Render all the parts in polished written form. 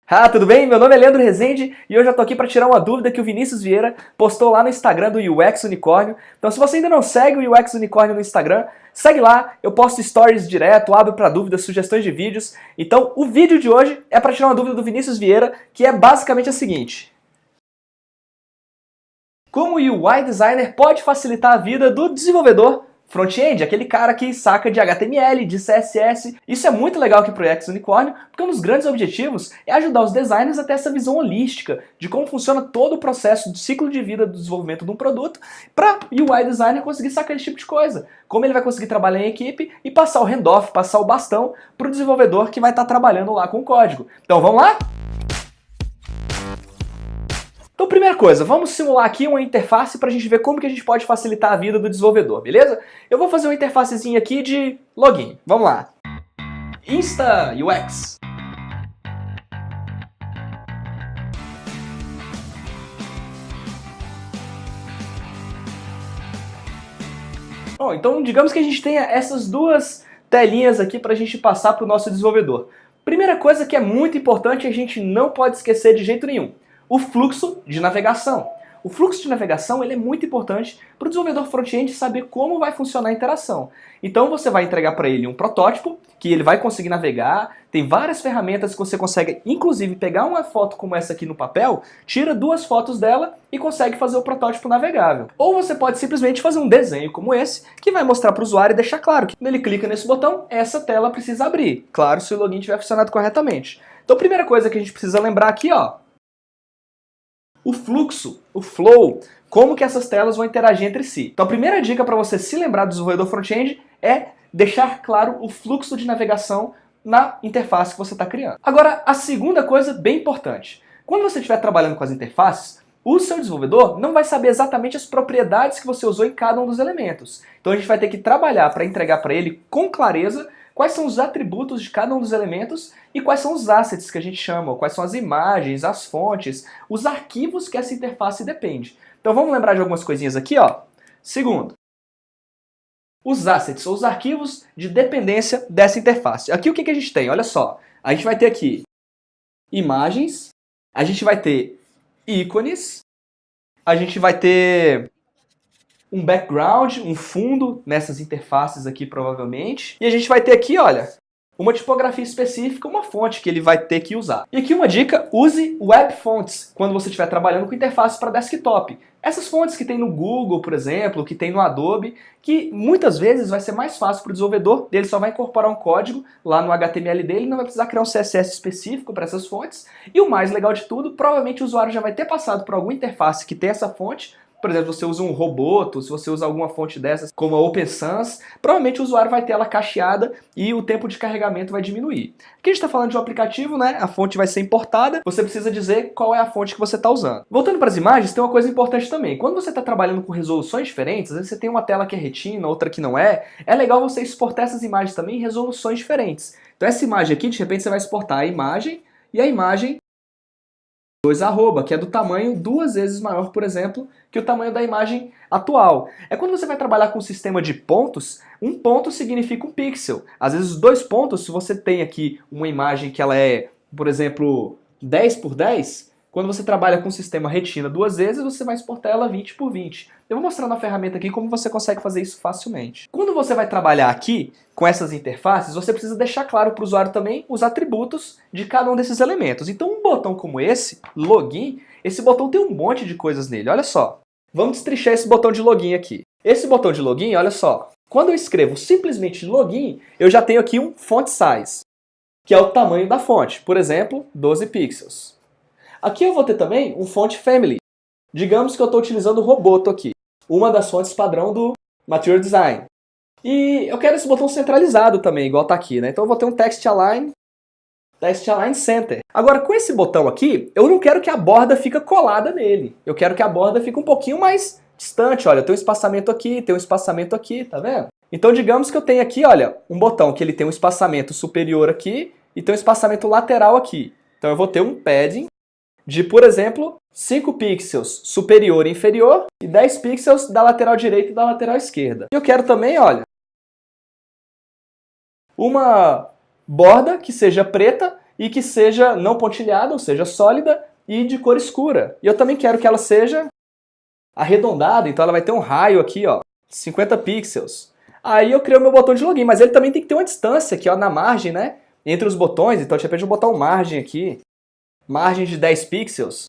Ah, tudo bem? Meu nome é Leandro Rezende e hoje eu tô aqui para tirar uma dúvida que o Vinícius Vieira postou lá no Instagram do UX Unicórnio. Então se você ainda não segue o UX Unicórnio no Instagram, segue lá, eu posto stories direto, abro para dúvidas, sugestões de vídeos. Então o vídeo de hoje é para tirar uma dúvida do Vinícius Vieira, que é basicamente a seguinte: como o UI Designer pode facilitar a vida do desenvolvedor front-end, aquele cara que saca de HTML, de CSS. Isso é muito legal aqui para o UX Unicórnio, porque um dos grandes objetivos é ajudar os designers a ter essa visão holística de como funciona todo o processo do ciclo de vida do desenvolvimento de um produto, para o UI Designer conseguir sacar esse tipo de coisa. Como ele vai conseguir trabalhar em equipe e passar o handoff, passar o bastão para o desenvolvedor que vai estar trabalhando lá com o código. Então vamos lá? Então, primeira coisa, vamos simular aqui uma interface para a gente ver como que a gente pode facilitar a vida do desenvolvedor, beleza? Eu vou fazer uma interfacezinha aqui de login. Vamos lá. Insta UX. Bom, então digamos que a gente tenha essas duas telinhas aqui para a gente passar para o nosso desenvolvedor. Primeira coisa que é muito importante, a gente não pode esquecer de jeito nenhum: o fluxo de navegação. O fluxo de navegação ele é muito importante para o desenvolvedor front-end saber como vai funcionar a interação. Então você vai entregar para ele um protótipo que ele vai conseguir navegar. Tem várias ferramentas que você consegue, inclusive, pegar uma foto como essa aqui no papel, tira duas fotos dela e consegue fazer o protótipo navegável. Ou você pode simplesmente fazer um desenho como esse, que vai mostrar para o usuário e deixar claro que quando ele clica nesse botão, essa tela precisa abrir. Claro, se o login tiver funcionado corretamente. Então a primeira coisa que a gente precisa lembrar aqui, ó, o fluxo, o flow, como que essas telas vão interagir entre si. Então a primeira dica para você se lembrar do desenvolvedor front-end é deixar claro o fluxo de navegação na interface que você está criando. Agora, a segunda coisa bem importante: quando você estiver trabalhando com as interfaces, o seu desenvolvedor não vai saber exatamente as propriedades que você usou em cada um dos elementos. Então a gente vai ter que trabalhar para entregar para ele com clareza quais são os atributos de cada um dos elementos e quais são os assets que a gente chama, quais são as imagens, as fontes, os arquivos que essa interface depende. Então vamos lembrar de algumas coisinhas aqui, ó. Segundo, os assets, ou os arquivos de dependência dessa interface. Aqui o que a gente tem? Olha só, a gente vai ter aqui imagens, a gente vai ter ícones, a gente vai ter um background, um fundo nessas interfaces aqui provavelmente. E a gente vai ter aqui, olha, uma tipografia específica, uma fonte que ele vai ter que usar. E aqui uma dica: use web fonts quando você estiver trabalhando com interfaces para desktop. Essas fontes que tem no Google, por exemplo, que tem no Adobe, que muitas vezes vai ser mais fácil para o desenvolvedor, ele só vai incorporar um código lá no HTML dele, não vai precisar criar um CSS específico para essas fontes. E o mais legal de tudo, provavelmente o usuário já vai ter passado por alguma interface que tem essa fonte. Por exemplo, você usa um Roboto, se você usa alguma fonte dessas, como a Open Sans, provavelmente o usuário vai ter ela cacheada e o tempo de carregamento vai diminuir. Aqui a gente está falando de um aplicativo, né? A fonte vai ser importada, você precisa dizer qual é a fonte que você está usando. Voltando para as imagens, tem uma coisa importante também. Quando você está trabalhando com resoluções diferentes, às vezes você tem uma tela que é retina, outra que não é legal você exportar essas imagens também em resoluções diferentes. Então essa imagem aqui, de repente você vai exportar a imagem e a imagem 2@, que é do tamanho 2 vezes maior, por exemplo, que o tamanho da imagem atual. É quando você vai trabalhar com um sistema de pontos, um ponto significa um pixel. Às vezes 2 pontos, se você tem aqui uma imagem que ela é, por exemplo, 10 por 10, quando você trabalha com o sistema retina 2 vezes, você vai exportar ela 20 por 20. Eu vou mostrar na ferramenta aqui como você consegue fazer isso facilmente. Quando você vai trabalhar aqui com essas interfaces, você precisa deixar claro para o usuário também os atributos de cada um desses elementos. Então um botão como esse, login, esse botão tem um monte de coisas nele, olha só. Vamos destrinchar esse botão de login aqui. Esse botão de login, olha só, quando eu escrevo simplesmente login, eu já tenho aqui um font size, que é o tamanho da fonte, por exemplo, 12 pixels. Aqui eu vou ter também um font family. Digamos que eu estou utilizando o Roboto aqui, uma das fontes padrão do Material Design. E eu quero esse botão centralizado também, igual está aqui, né? Então eu vou ter um Text Align Center. Agora, com esse botão aqui, eu não quero que a borda fique colada nele. Eu quero que a borda fique um pouquinho mais distante. Olha, tem um espaçamento aqui, tem um espaçamento aqui, tá vendo? Então digamos que eu tenho aqui, olha, um botão que ele tem um espaçamento superior aqui e tem um espaçamento lateral aqui. Então eu vou ter um padding de, por exemplo, 5 pixels superior e inferior e 10 pixels da lateral direita e da lateral esquerda. E eu quero também, olha, uma borda que seja preta e que seja não pontilhada, ou seja, sólida e de cor escura. E eu também quero que ela seja arredondada, então ela vai ter um raio aqui, ó, 50 pixels. Aí eu crio o meu botão de login, mas ele também tem que ter uma distância aqui, ó, na margem, né, entre os botões. Então de repente eu vou botar uma margem aqui, margem de 10 pixels.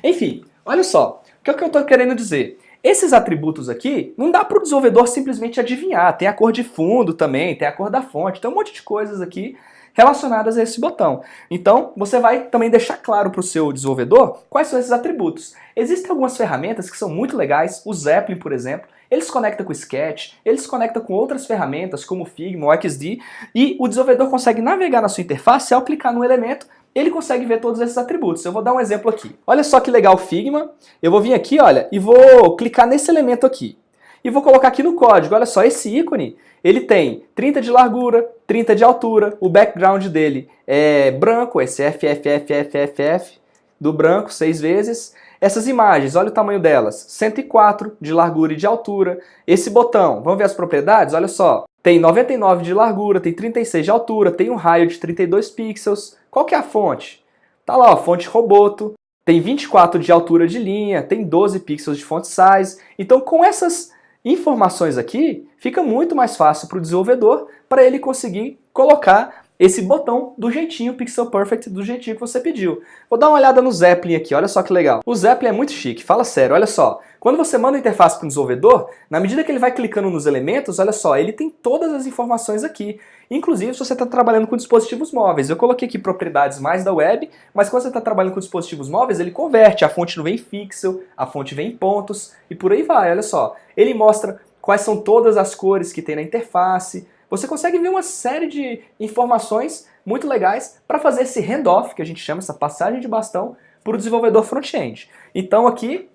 Enfim, olha só, o que é que eu estou querendo dizer? Esses atributos aqui, não dá para o desenvolvedor simplesmente adivinhar. Tem a cor de fundo também, tem a cor da fonte, tem um monte de coisas aqui relacionadas a esse botão. Então, você vai também deixar claro para o seu desenvolvedor quais são esses atributos. Existem algumas ferramentas que são muito legais, o Zeppelin, por exemplo, ele se conecta com o Sketch, ele se conecta com outras ferramentas como o Figma, o XD, e o desenvolvedor consegue navegar na sua interface ao clicar no elemento, ele consegue ver todos esses atributos. Eu vou dar um exemplo aqui. Olha só que legal o Figma. Eu vou vir aqui, olha, e vou clicar nesse elemento aqui. E vou colocar aqui no código. Olha só, esse ícone, ele tem 30 de largura, 30 de altura, o background dele é branco, esse FFFFFF do branco, 6 vezes. Essas imagens, olha o tamanho delas, 104 de largura e de altura. Esse botão, vamos ver as propriedades? Olha só, tem 99 de largura, tem 36 de altura, tem um raio de 32 pixels. Qual que é a fonte? Tá lá, ó, fonte Roboto, tem 24 de altura de linha, tem 12 pixels de font size. Então, com essas informações aqui, fica muito mais fácil para o desenvolvedor, para ele conseguir colocar esse botão do jeitinho Pixel Perfect, do jeitinho que você pediu. Vou dar uma olhada no Zeppelin aqui, olha só que legal. O Zeppelin é muito chique, fala sério, olha só. Quando você manda a interface para o desenvolvedor, na medida que ele vai clicando nos elementos, olha só, ele tem todas as informações aqui. Inclusive, se você está trabalhando com dispositivos móveis. Eu coloquei aqui propriedades mais da web, mas quando você está trabalhando com dispositivos móveis, ele converte. A fonte não vem em pixel, a fonte vem em pontos, e por aí vai, olha só. Ele mostra quais são todas as cores que tem na interface. Você consegue ver uma série de informações muito legais para fazer esse handoff, que a gente chama essa passagem de bastão, para o desenvolvedor front-end. Então aqui,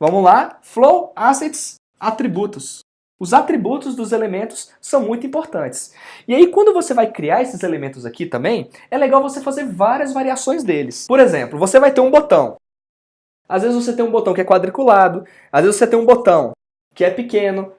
vamos lá, Flow Assets, atributos. Os atributos dos elementos são muito importantes. E aí quando você vai criar esses elementos aqui também, é legal você fazer várias variações deles. Por exemplo, você vai ter um botão. Às vezes você tem um botão que é quadriculado, às vezes você tem um botão que é pequeno,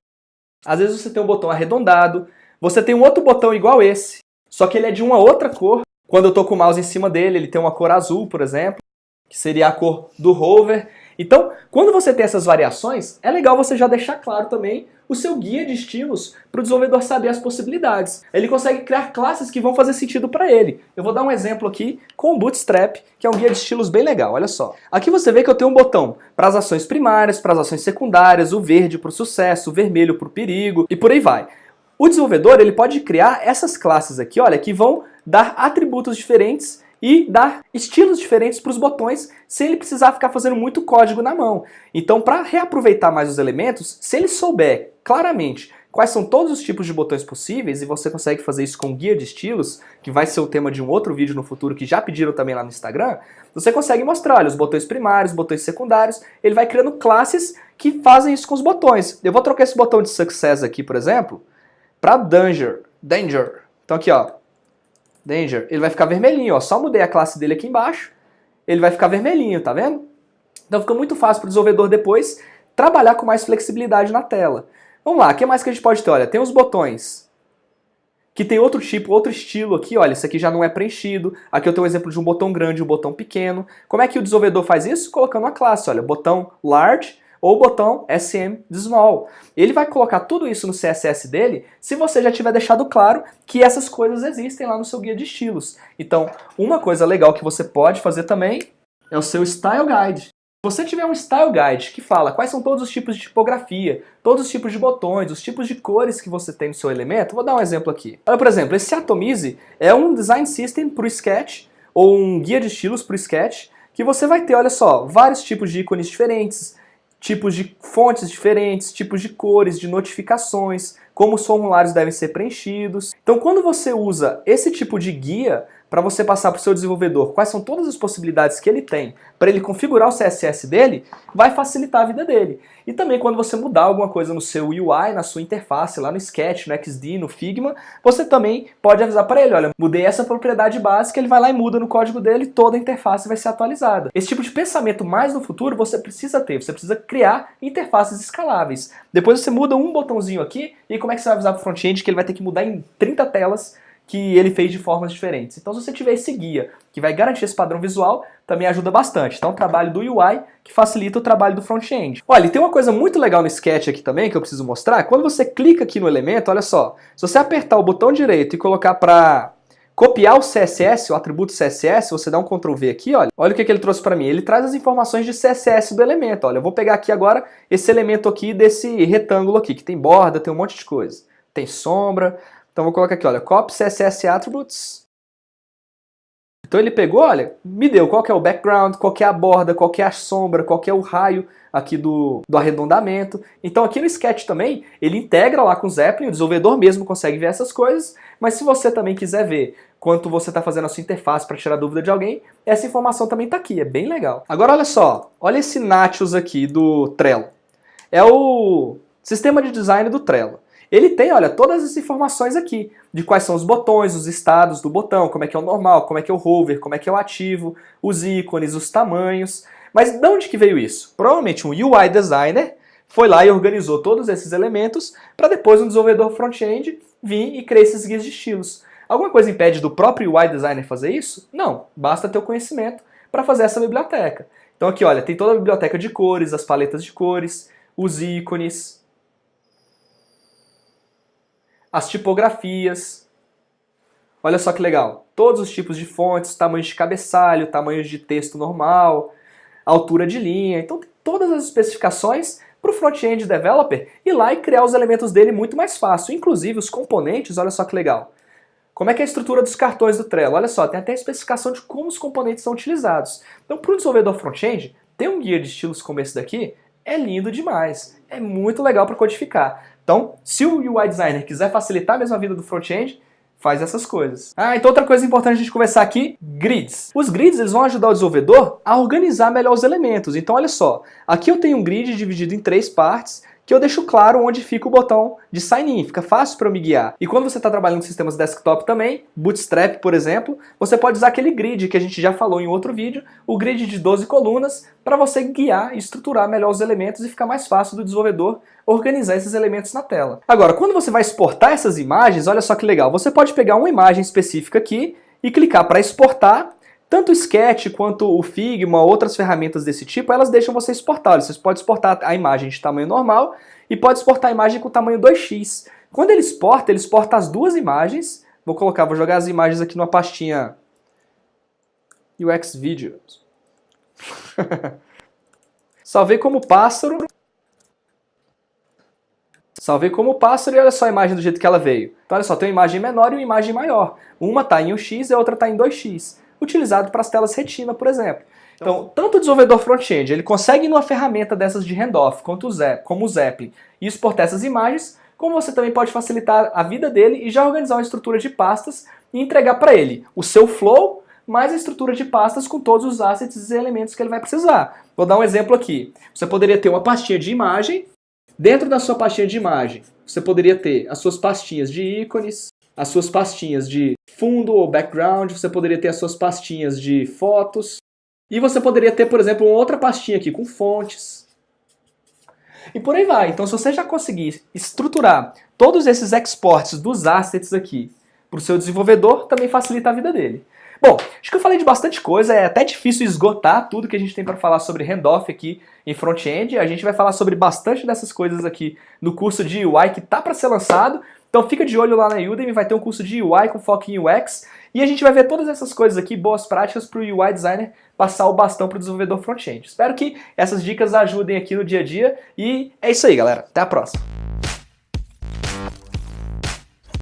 às vezes você tem um botão arredondado. Você tem um outro botão igual esse, só que ele é de uma outra cor. Quando eu estou com o mouse em cima dele, ele tem uma cor azul, por exemplo, que seria a cor do hover. Então, quando você tem essas variações, é legal você já deixar claro também o seu guia de estilos para o desenvolvedor saber as possibilidades. Ele consegue criar classes que vão fazer sentido para ele. Eu vou dar um exemplo aqui com o Bootstrap, que é um guia de estilos bem legal, olha só. Aqui você vê que eu tenho um botão para as ações primárias, para as ações secundárias, o verde para o sucesso, o vermelho para o perigo e por aí vai. O desenvolvedor ele pode criar essas classes aqui, olha, que vão dar atributos diferentes e dar estilos diferentes para os botões, sem ele precisar ficar fazendo muito código na mão. Então, para reaproveitar mais os elementos, se ele souber claramente quais são todos os tipos de botões possíveis, e você consegue fazer isso com guia de estilos, que vai ser o tema de um outro vídeo no futuro, que já pediram também lá no Instagram, você consegue mostrar, olha, os botões primários, botões secundários, ele vai criando classes que fazem isso com os botões. Eu vou trocar esse botão de Success aqui, por exemplo, para Danger. Então aqui, ó, Danger, ele vai ficar vermelhinho, ó. Só mudei a classe dele aqui embaixo, ele vai ficar vermelhinho, tá vendo? Então fica muito fácil para o desenvolvedor depois trabalhar com mais flexibilidade na tela. Vamos lá, o que mais que a gente pode ter? Olha, tem os botões que tem outro tipo, outro estilo aqui, olha, esse aqui já não é preenchido. Aqui eu tenho um exemplo de um botão grande e um botão pequeno. Como é que o desenvolvedor faz isso? Colocando uma classe, olha, botão large ou o botão SM de small. Ele vai colocar tudo isso no CSS dele se você já tiver deixado claro que essas coisas existem lá no seu guia de estilos. Então, uma coisa legal que você pode fazer também é o seu Style Guide. Se você tiver um Style Guide que fala quais são todos os tipos de tipografia, todos os tipos de botões, os tipos de cores que você tem no seu elemento, vou dar um exemplo aqui. Olha, por exemplo, esse Atomize é um design system para o Sketch, ou um guia de estilos para o Sketch, que você vai ter, olha só, vários tipos de ícones diferentes, tipos de fontes diferentes, tipos de cores, de notificações, como os formulários devem ser preenchidos. Então, quando você usa esse tipo de guia para você passar para o seu desenvolvedor quais são todas as possibilidades que ele tem para ele configurar o CSS dele, vai facilitar a vida dele. E também quando você mudar alguma coisa no seu UI, na sua interface, lá no Sketch, no XD, no Figma, você também pode avisar para ele, olha, mudei essa propriedade básica, ele vai lá e muda no código dele e toda a interface vai ser atualizada. Esse tipo de pensamento mais no futuro você precisa ter, você precisa criar interfaces escaláveis. Depois você muda um botãozinho aqui e como é que você vai avisar para o front-end que ele vai ter que mudar em 30 telas que ele fez de formas diferentes. Então se você tiver esse guia que vai garantir esse padrão visual, também ajuda bastante. Então o trabalho do UI que facilita o trabalho do front-end. Olha, e tem uma coisa muito legal no Sketch aqui também que eu preciso mostrar. Quando você clica aqui no elemento, olha só, se você apertar o botão direito e colocar para copiar o CSS, o atributo CSS, você dá um Ctrl V aqui, olha o que ele trouxe para mim. Ele traz as informações de CSS do elemento. Olha, eu vou pegar aqui agora esse elemento aqui desse retângulo aqui, que tem borda, tem um monte de coisa. Tem sombra. Então vou colocar aqui, olha, copy CSS attributes. Então ele pegou, olha, me deu qual que é o background, qual que é a borda, qual que é a sombra, qual que é o raio aqui do arredondamento. Então aqui no Sketch também, ele integra lá com o Zeppelin, o desenvolvedor mesmo consegue ver essas coisas, mas se você também quiser ver quanto você está fazendo a sua interface para tirar dúvida de alguém, essa informação também está aqui, é bem legal. Agora olha só, olha esse Natus aqui do Trello. É o sistema de design do Trello. Ele tem, olha, todas as informações aqui, de quais são os botões, os estados do botão, como é que é o normal, como é que é o hover, como é que é o ativo, os ícones, os tamanhos. Mas de onde que veio isso? Provavelmente um UI designer foi lá e organizou todos esses elementos para depois um desenvolvedor front-end vir e criar esses guias de estilos. Alguma coisa impede do próprio UI designer fazer isso? Não, basta ter o conhecimento para fazer essa biblioteca. Então aqui, olha, tem toda a biblioteca de cores, as paletas de cores, os ícones, as tipografias. Olha só que legal. Todos os tipos de fontes, tamanhos de cabeçalho, tamanhos de texto normal, altura de linha. Então tem todas as especificações para o front-end developer ir lá e criar os elementos dele muito mais fácil. Inclusive os componentes, olha só que legal. Como é que é a estrutura dos cartões do Trello? Olha só, tem até a especificação de como os componentes são utilizados. Então para o desenvolvedor front-end, ter um guia de estilos como esse daqui é lindo demais. É muito legal para codificar. Então, se o UI designer quiser facilitar mesmo a vida do front-end, faz essas coisas. Então outra coisa importante a gente conversar aqui, grids. Os grids eles vão ajudar o desenvolvedor a organizar melhor os elementos. Então olha só, aqui eu tenho um grid dividido em 3 partes, que eu deixo claro onde fica o botão de sign in, fica fácil para eu me guiar. E quando você está trabalhando com sistemas desktop também, Bootstrap, por exemplo, você pode usar aquele grid que a gente já falou em outro vídeo, o grid de 12 colunas, para você guiar e estruturar melhor os elementos e ficar mais fácil do desenvolvedor organizar esses elementos na tela. Agora, quando você vai exportar essas imagens, olha só que legal, você pode pegar uma imagem específica aqui e clicar para exportar. Tanto o Sketch quanto o Figma, outras ferramentas desse tipo, elas deixam você exportar. Você pode exportar a imagem de tamanho normal e pode exportar a imagem com tamanho 2x. Quando ele exporta as duas imagens. Vou jogar as imagens aqui numa pastinha UX Videos. Salvei como pássaro. Salvei como pássaro e olha só a imagem do jeito que ela veio. Então olha só, tem uma imagem menor e uma imagem maior. Uma está em 1x e a outra está em 2x. Utilizado para as telas retina, por exemplo. Então, tanto o desenvolvedor front-end, ele consegue ir numa ferramenta dessas de handoff, como o Zeppelin, e exportar essas imagens, como você também pode facilitar a vida dele e já organizar uma estrutura de pastas e entregar para ele o seu flow, mais a estrutura de pastas com todos os assets e elementos que ele vai precisar. Vou dar um exemplo aqui. Você poderia ter uma pastinha de imagem. Dentro da sua pastinha de imagem, você poderia ter as suas pastinhas de ícones, as suas pastinhas de fundo ou background, você poderia ter as suas pastinhas de fotos, e você poderia ter, por exemplo, uma outra pastinha aqui com fontes. E por aí vai. Então, se você já conseguir estruturar todos esses exports dos assets aqui para o seu desenvolvedor, também facilita a vida dele. Bom, acho que eu falei de bastante coisa, é até difícil esgotar tudo que a gente tem para falar sobre handoff aqui em front-end. A gente vai falar sobre bastante dessas coisas aqui no curso de UI que tá para ser lançado. Então fica de olho lá na Udemy, vai ter um curso de UI com foco em UX e a gente vai ver todas essas coisas aqui, boas práticas para o UI designer passar o bastão para o desenvolvedor front-end. Espero que essas dicas ajudem aqui no dia a dia e é isso aí, galera. Até a próxima.